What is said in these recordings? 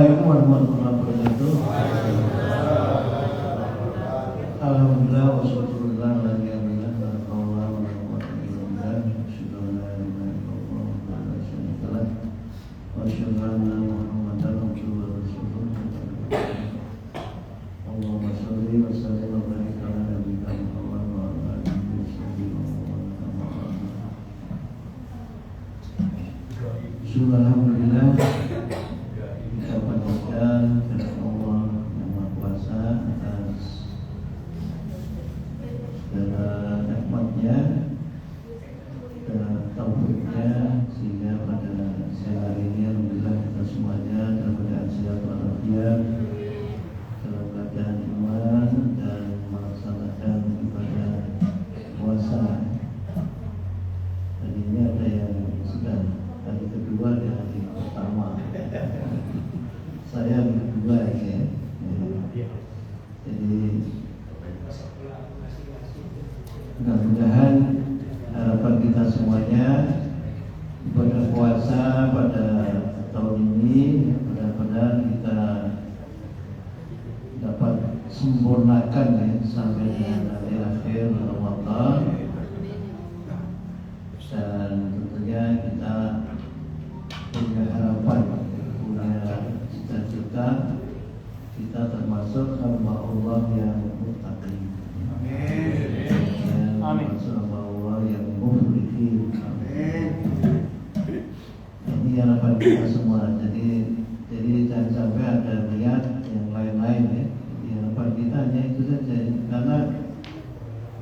Assalamualaikum warahmatullahi wabarakatuh. Alhamdulillah wa syukurullah wa alhamdulillah wa rahmatullah wa rahmatullah wa syukurullah Muhammadan Rasulullah Allahumma sholli wa sallim wa barik ala nabiyyina Muhammad wa ala alihi wa sahbihi wa man alhamdulillah. Kita panjatkan kepada Allah yang Maha Kuasa atas segala nikmatnya dan taufiknya, sehingga pada siang hari ini alhamdulillah kita semuanya dalam keadaan sehat walafiat, dalam keadaan iman dan melaksanakan ibadah puasa. Dan ini ada yang sudah hari kedua dan hari pertama. Saya berdua ya. Jadi mudah-mudahan harapan kita semuanya ibadah puasa pada tahun ini benar-benar kita dapat sempurnakan ya, sampai dengan hari akhir Ramadan. Dan tentunya kita punya harapan, punya cita-cita kita termasuk hamba Allah yang muttaqi. Amin. Termasuk hamba Allah yang muflihin. Amin. Ini harapan kita semua. Jadi jangan sampai ada niat yang lain-lain ya. Jadi harapan kita hanya itu saja. Karena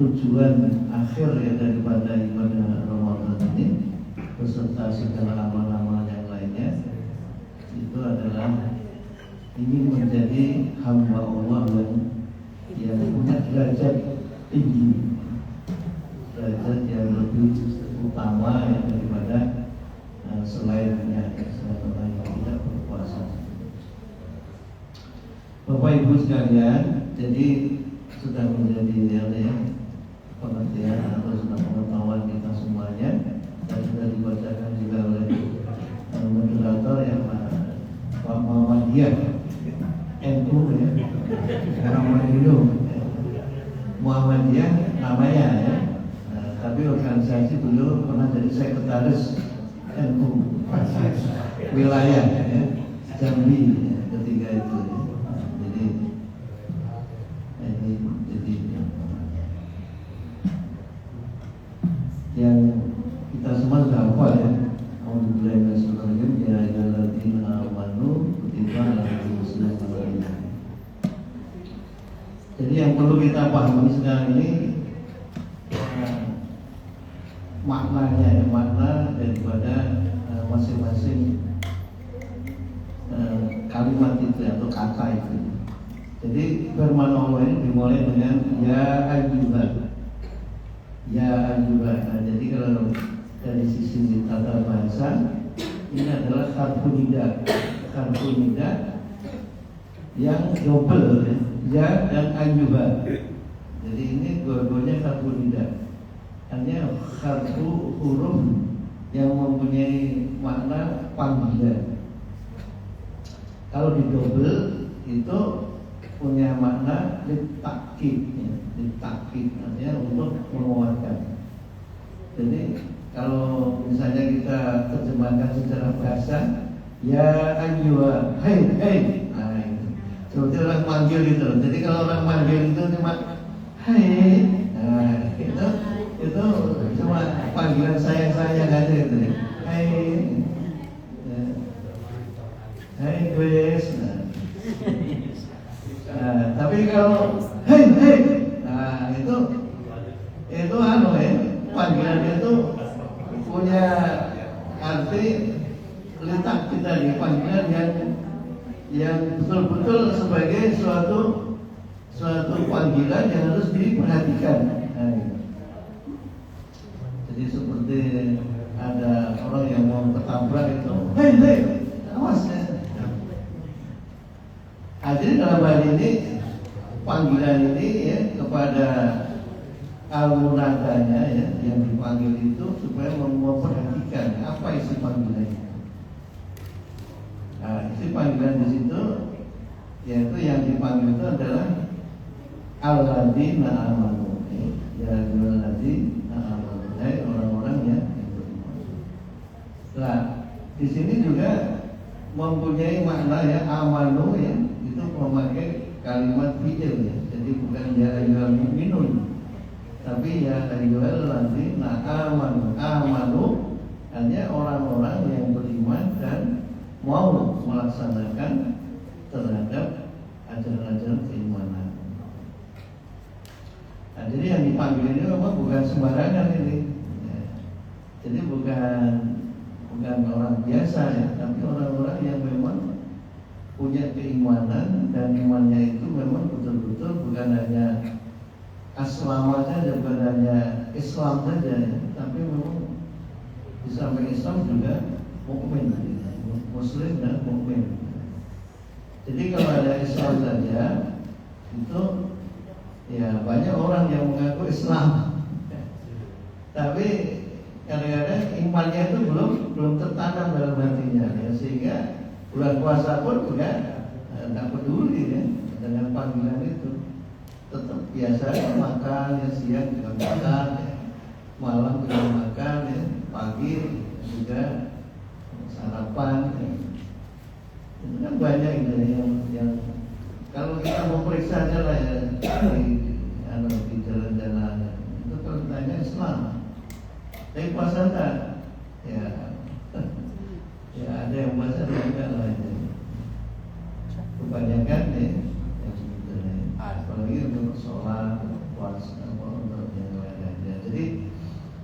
tujuan akhir ya daripada ibadah Ramadan ini beserta segala amal-amal yang lainnya itu adalah ingin menjadi hamba Allah yang punya derajat tinggi, derajat yang lebih utama ya, daripada selainnya, selain orang yang tidak berpuasa. Bapak Ibu sekalian, jadi sudah menjadi pengertian atau sudah pengetahuan kita semuanya, dan sudah dibacakan juga oleh moderator yang Pak Muhammadiyah NU ya, Muhammadiyah namanya ya, tapi organisasi dulu pernah jadi sekretaris NU wilayah ya, Jambi ya, ketika itu ya. Jadi yang kita semua sudah hafal ya. Alhamdulillah Bismillahirrahmanirrahim. Ya ayyuhalladzina amanu kutiba alaikumus syiyam. Jadi yang perlu kita pahami sekarang ini maknanya ya, makna daripada masing-masing kalimat itu atau kata itu. Jadi firman Allah ini dimulai dengan ya ayyuhal. Ya ayyuhal. Jadi kalau dari sisi tata bahasa ini adalah harfu nida yang double ya dan ayyuhal. Jadi ini dua-duanya harfu nida, hanya harfu huruf yang mempunyai makna panggilan. Kalau di double itu punya makna ditakkid ya. Ditakkid artinya untuk menguatkan. Jadi kalau misalnya kita terjemahkan secara bahasa ya ayyuha, hai nah itu seperti orang manggil itu. Jadi kalau orang manggil itu cuma hai, nah itu cuma panggilan sayang aja gitu. Hai guys. Nah, tapi kalau hey nah itu panggilan itu punya arti letak kita di panggilan yang betul-betul sebagai suatu panggilan yang harus diperhatikan. Nah, jadi seperti ada orang yang mau ketabrak itu, hey, awas ya. Jadi dalam hal ini panggilan ini ya kepada al-munadanya ya, yang dipanggil itu supaya memperhatikan apa isi panggilan itu. Nah, isi panggilan di situ yaitu yang dipanggil itu adalah alladzina amanu. Ya alladzina amanu, orang-orang yang beriman. Nah, di sini juga mempunyai makna ya, amanu ya, itu memakai kalimat fi'il ya. Jadi bukan ya ayyuhal mu'minun, tapi ya ayyuhal ladzina amanu. Amanu hanya orang-orang yang beriman dan mau melaksanakan terhadap ajaran-ajaran keimanan. Nah, jadi yang dipanggil ini memang bukan sembarangan ini. Ya. Jadi bukan orang biasa ya, tapi orang-orang yang memang punya keimanan dan imannya itu memang betul-betul bukan hanya aslama saja, bukan hanya Islam saja ya, tapi memang di samping Islam juga mukmin, Muslim dan mukmin. Jadi kalau ada Islam saja itu ya banyak orang yang mengaku Islam, tapi kadang-kadang imannya itu belum tertanam dalam hatinya ya, sehingga bulan puasa pun juga tidak peduli ya dengan panggilan itu, tetap biasa makan ya, siang juga makan ya, malam juga makan ya, pagi juga sarapan ya. Itu kan banyak itu yang kalau kita memeriksa aja lah ya di jalan-jalan itu kalau ditanya Islam, tapi puasa enggak ya. Ya ada yang puasa dan enggak lah itu. Kebanyakan ya yang begitu ya. Apalagi untuk sholat, puasa, untuk yang lain-lainnya.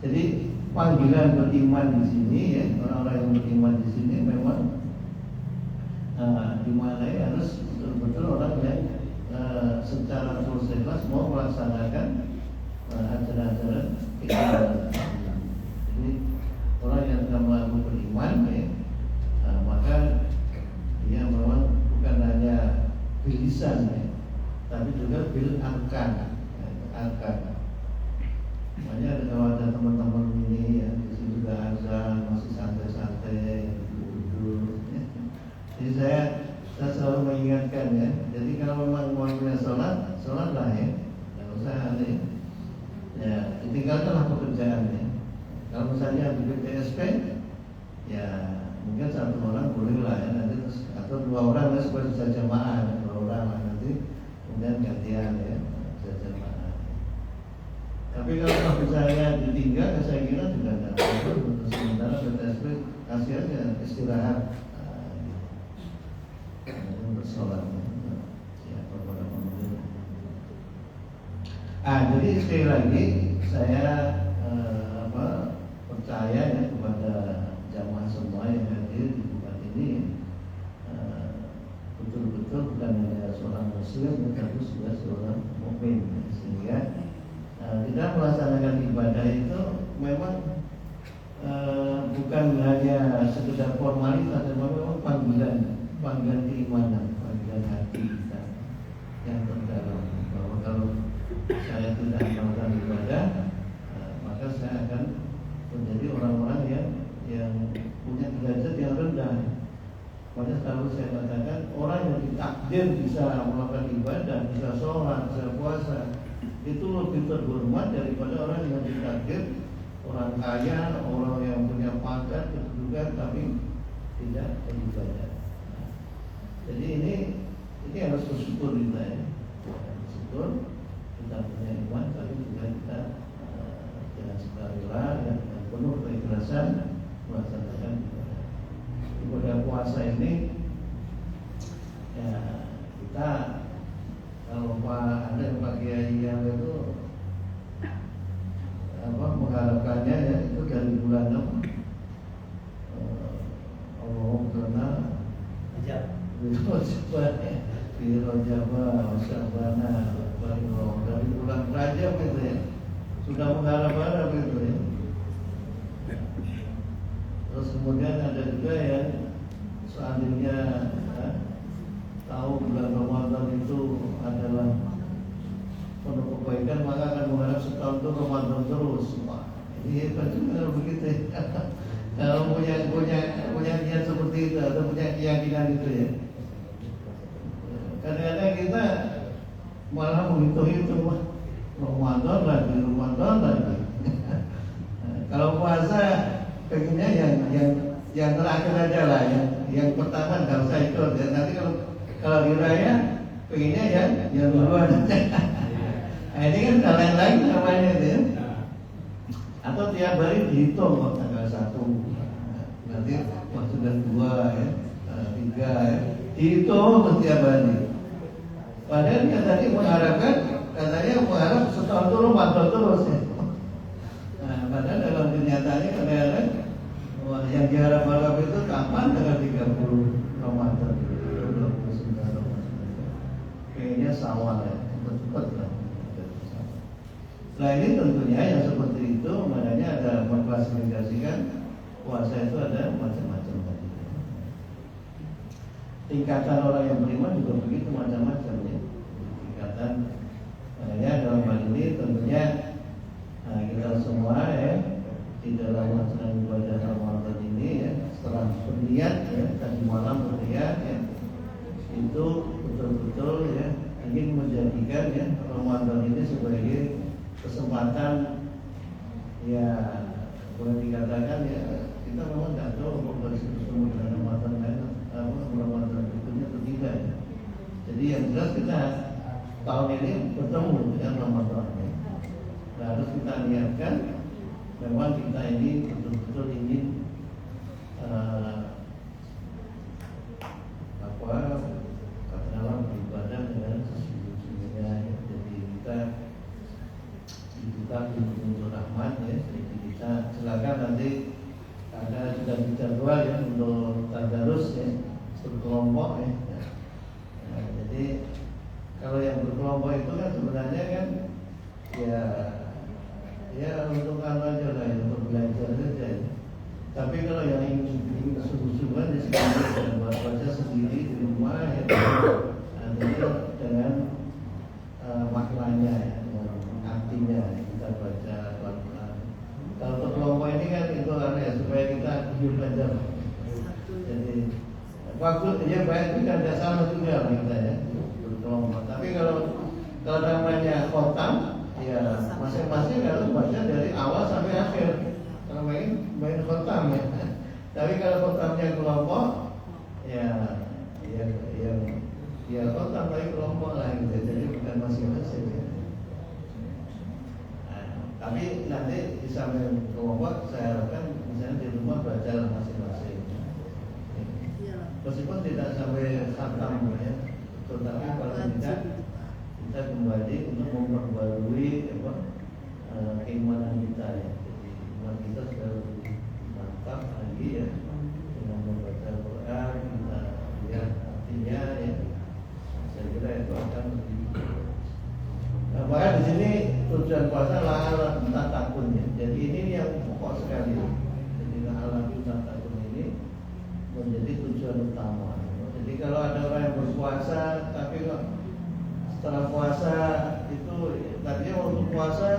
Jadi panggilan beriman di sini ya, orang-orang yang beriman di sini memang dimaknai harus betul-betul orang yang secara terus ikhlas mau melaksanakan ajaran-ajaran keimanan. Jadi orang yang sudah mengaku beriman ya, maka dia memang bukan hanya bil lisan ya, tapi juga bil arkan. Makanya kalau ada teman-teman ini ya, di sini juga azan masih santai-santai duduk. Ya. Jadi saya selalu mengingatkan ya. Jadi kalau memang mau punya sholatlah ya, nggak usah aneh. Ya, tinggalkanlah pekerjaannya. Kalau misalnya di PTSP, ya mungkin satu orang boleh lah ya, nanti atau dua orang lah supaya bisa jamaah, dua orang lah nanti, kemudian gantian ya, bisa jamaah. Tapi kalau misalnya ditinggal, saya kira juga tidak apa-apa. Untuk sementara PTSP kasih aja istirahat. Untuk sholat ya, kepada pemimpin. Jadi sekali lagi saya percaya ya kepada jamaah semua yang hadir di tempat ini betul-betul bukan hanya seorang muslim tetapi juga seorang mukmin, sehingga kita melaksanakan ibadah itu memang bukan hanya sekedar formalitas, tapi memang panggilan keimanan, panggilan hati kita yang terdalam, bahwa kalau saya tidak melakukan ibadah maka saya akan menjadi orang-orang yang punya derajat yang rendah. Makanya selalu saya katakan orang yang ditakdir bisa melakukan ibadah, bisa sholat, bisa puasa, itu lebih terhormat daripada orang yang ditakdir orang kaya, orang yang punya pangkat, kedudukan tapi tidak beribadah. Jadi ini harus bersyukur kita ya. Bersyukur kita punya iman, tapi juga kita dengan sukarela dan penuh keikhlasan melaksanakan ibadah puasa ini. Ya kita kalau ada yang Pak Kiai yang itu mengharapkannya ya itu dari bulan Allah karena di Rojaba, Syabana, dari bulan Rajab itu ya sudah mengharap-harap itu ya. Terus kemudian ada juga yang seandainya tahu bulan Ramadan itu adalah penuh kebaikan, maka akan mengharap setahun itu Ramadan terus. Wah, ini hebat juga begitu ya. Kalau punya niat seperti seperti itu atau punya keyakinan itu ya. Kadang-kadang kita malah menghitung-hitung Ramadan lagi. Kalau puasa pengennya yang terakhir aja lah, yang pertama nggak usah ikut ya. Nanti kalau di raya pengennya yang duluan aja. Nah, ini kan hal yang lain namanya itu ya. Atau tiap hari dihitung kok tanggal 1 nanti sudah 2 ya, 3 ya, dihitung setiap hari. Padahal dia tadi katanya mengharap setahun itu Ramadan terus ya. Nah, padahal dalam kenyataannya kadang-kadang yang diharap-harap itu kapan tanggal 30 Ramadan, 29 Ramadan. Kayaknya sama ya, cepat-cepat lah. Nah ini tentunya yang seperti itu, makanya ada mengklasifikasikan puasa itu ada macam-macam tadi. Tingkatan orang yang beriman juga begitu macam-macam ya. Tingkatan, makanya dalam hal ini tentunya kita semua ya di dalam melaksanakan ibadah Ramadan ini ya, setelah berniat ya, tadi malam berniat ya, itu betul-betul ya ingin menjadikan ya Ramadan ini sebagai kesempatan ya, boleh dikatakan ya, kita memang tidak tahu mau bertemu dengan Ramadan lain Ramadan berikutnya atau tidak ya. Jadi yang jelas kita tahun ini bertemu dengan Ramadan ya. Nah, harus kita niatkan memang kita ini betul-betul ingin katakanlah beribadah dengan sesungguhnya ya. Jadi kita dibuka pintu rahmat ya. Jadi kita silakan nanti ada sudah dijadwal ya untuk tadarus ya, berkelompok ya. Nah, jadi kalau yang berkelompok itu kan sebenarnya kan ya untuk aja lah, untuk belajar saja ya. Tapi kalau yang ingin sungguh-sungguhan ya sekarang baca sendiri di rumah ya, artinya dengan maknanya ya, artinya kita baca pelan-pelan. Kalau untuk kelompok ini kan itu karena ya supaya kita hidup aja. Jadi waktu ya baik juga tidak salah juga lah kita ya berkelompok. Tapi kalau namanya khotam ya masing-masing harus baca dari awal sampai akhir. Kalau main khotam ya. Tapi kalau khotamnya kelompok ya khotam tapi kelompok lah gitu. Jadi bukan masing-masing ya. Tapi nanti di samping kelompok saya harapkan misalnya di rumah baca masing-masing. Meskipun tidak sampai khatam ya, tetapi paling tidak kita kembali untuk memperbarui keimanan kita ya. Jadi iman kita sudah lebih mantap lagi ya dengan membaca Al-Quran, kita lihat artinya ya. Saya kira itu akan lebih. Nah, maka di sini tujuan puasa la'ala tatakun ya. Jadi ini yang pokok sekali. Jadi la'ala tatakun ini menjadi tujuan utama. Jadi kalau ada orang yang berpuasa tapi setelah puasa itu tadinya waktu puasa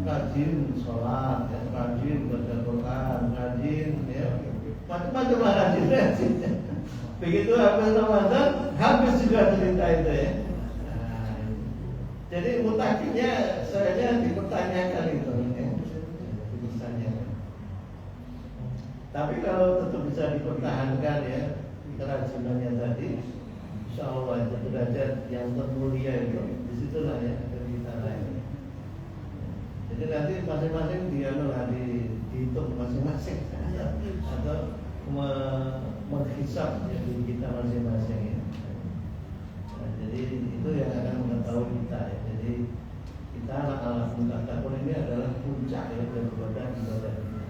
rajin sholat, ya, rajin baca Quran, rajin ya, macam-macam rajin. Begitu habis Ramadan habis juga cerita itu ya. Jadi mutakinya sebenarnya dipertanyakan itu ya. Dipertanyakan. Tapi kalau tetap bisa dipertahankan ya kerajinannya tadi, insya Allah itu derajat yang termulia itu disitulah ya akan kita raih. Jadi nanti masing-masing dihitung masing-masing atau menghisap diri kita masing-masing ya. Nah, jadi itu yang akan mengetahui kita ya. Jadi kita anak-anak mutakabur ini adalah puncak ya daripada ibadah ini.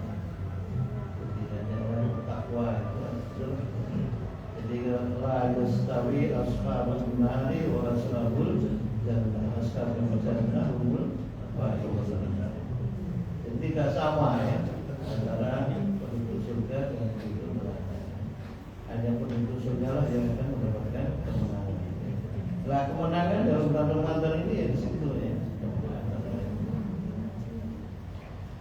Jadi hanya orang bertakwa itu. Jadi la yastawi ashabun nari wa ashabul jannah. Ashabul jannah humul faizun. Jadi tidak sama ya antara penduduk surga dengan penduduk neraka. Hanya penduduk surga lah yang akan mendapatkan kemenangan. Nah, kemenangan dalam bulan Ramadan ini ya di situ ya.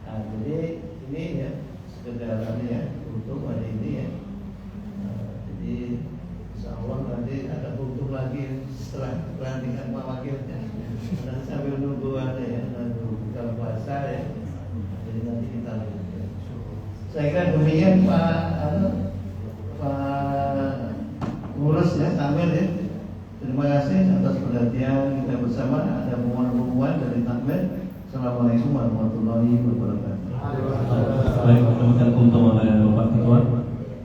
Nah, jadi ini ya sekedar ya untuk hari ini ya. Nah, setelah pelantikan Pak Wakilnya. Nanti sambil nunggu ada ya, nunggu buka puasa ya. Jadi nanti kita lihat. Saya kira demikian Pak Ngurus ya, Tamil ya. Terima kasih atas perhatian kita bersama. Ada pengumuman dari Tamil. Assalamualaikum warahmatullahi wabarakatuh. Baik, demikian untuk oleh Bapak Ketua.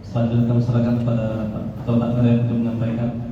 Selanjutnya kami serahkan kepada Ketua Tamil yang untuk menyampaikan.